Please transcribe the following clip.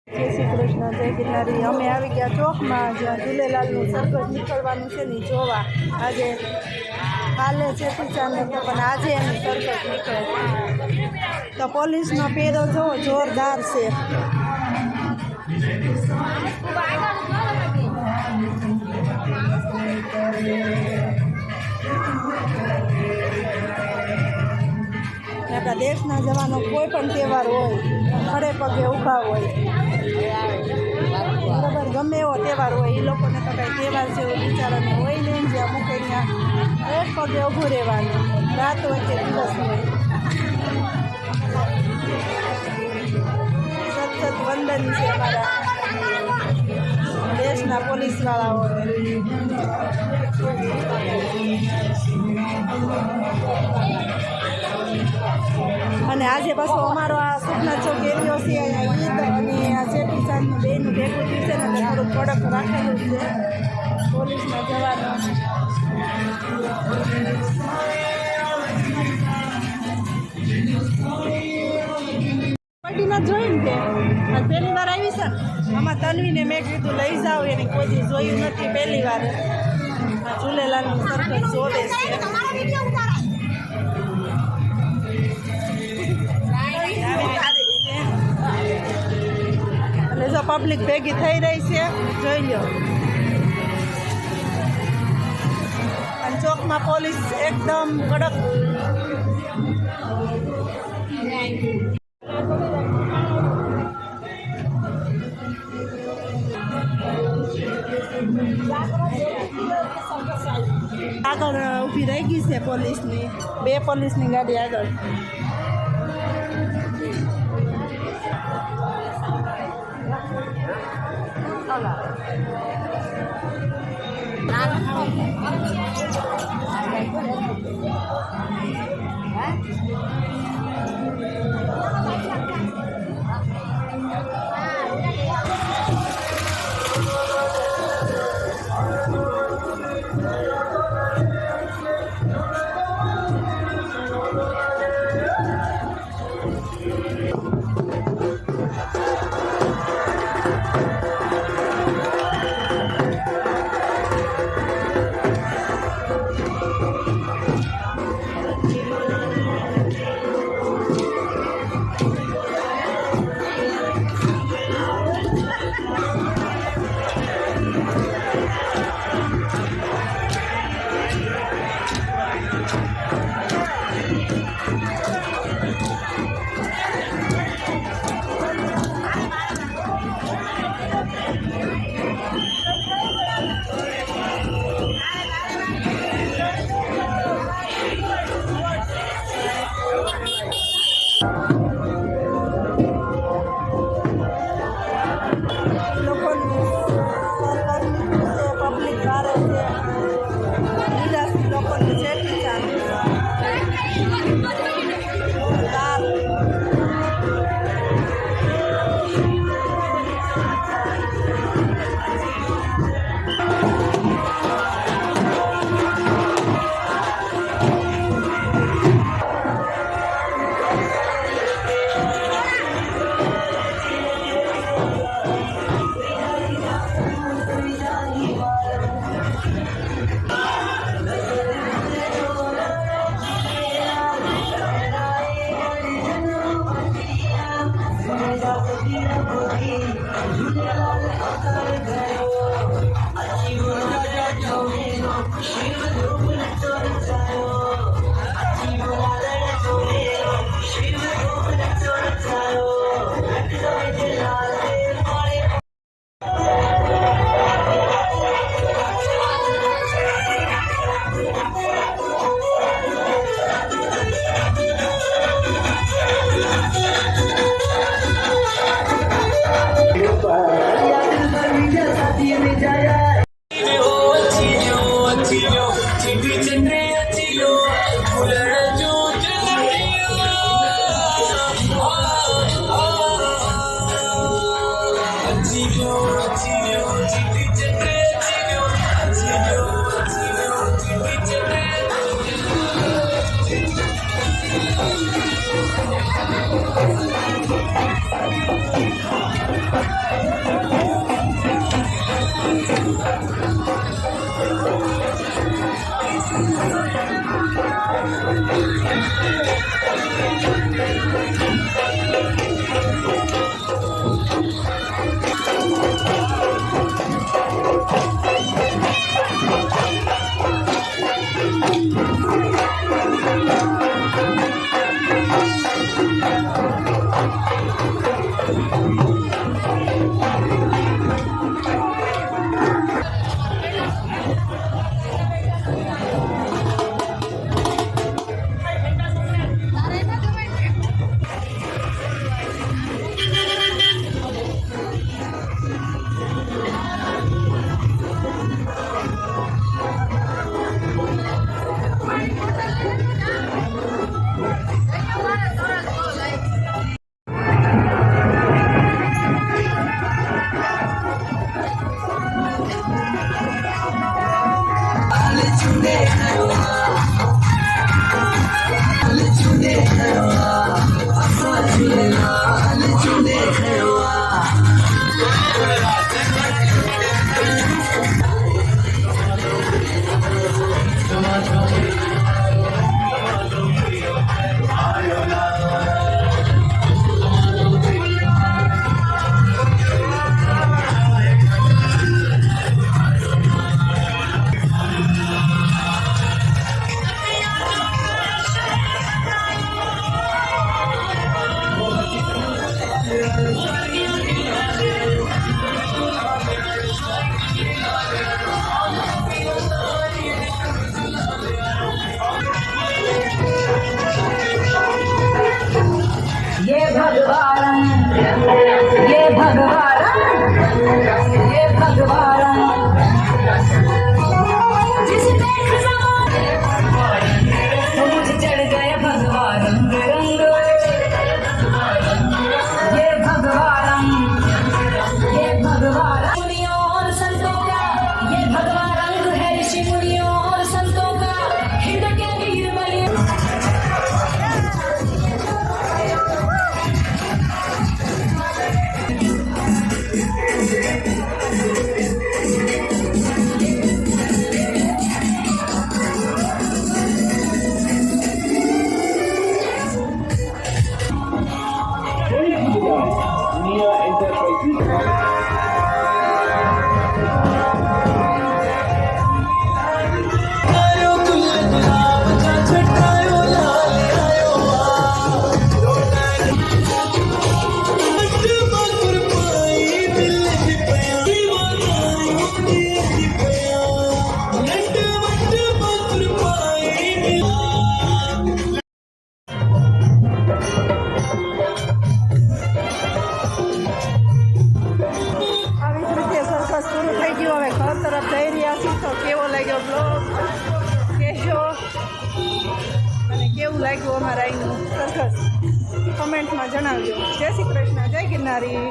જય શ્રી કૃષ્ણ, જય ગિરનારી. અમે આવી ગયા ચોકમાં, જ્યાં ઝૂલેલાલનું સરઘસ નીકળવાનું છે ને જોવા. આજે કાલે ચેટીચાંદ હતો પણ આજે એનું સરઘસ નીકળે. તો પોલીસનો પહેરો જોવો, જોરદાર છે. આપણા દેશના જવાનો કોઈ પણ તહેવાર હોય, ખડે પગે ઊભા હોય, બરાબર, ગમે એવો તહેવાર હોય, એ લોકોને તો કંઈ તહેવાર છે એવું બિચારાને હોય નહીં. જ્યાં મૂકે ત્યાં એક પગે ઊભું રહેવાનું, રાત હોય કે દિવસ હોય. સતત વંદન છે અમારા દેશના પોલીસવાળાઓને. અને આજે પાછો અમારો આ સુખના ચોક એરિયો છે, અહીંયા ઈદ અને આ ચેટીચાંદનું બેનું ભેગું થયું છે ને એટલે થોડુંક કડક રાખેલું છે પોલીસના જવાનો. પટીના જોઈને તે પહેલી વાર આવી છે ને, આમાં તન્વીને મેં કીધું લઈ જાઓ, એને કોઈ જોયું નથી, પહેલી વાર આ ઝૂલેલાલનું સરઘસ જોવે છે. એટલે જો પબ્લિક ભેગી થઈ રહી છે, જોઈ લો. અને ચોકમાં પોલીસ એકદમ કડક. આગળ ઊભી રહી ગઈ છે પોલીસની, 2 પોલીસની ગાડી આગળ. ये भगवान ये भगवान ये भगवान जिसने मुझ चढ़ गए भगवान रंग रंग ये भगवान मुनियों और संतों का ये भगवान रंग है ऋषि मुनियों और संतों का हिंद के वीर बलियों આવી જ રીતે સરઘસ પૂરું થઈ ગયું. હવે ઘર તરફ જઈ રહ્યા છીએ. તો કેવો લાગ્યો બ્લોગ કહેજો, અને કેવું લાગ્યું અમારા અહીંનું સરઘસ કમેન્ટમાં જણાવજો. જય શ્રી કૃષ્ણ, જય ગિરનારી.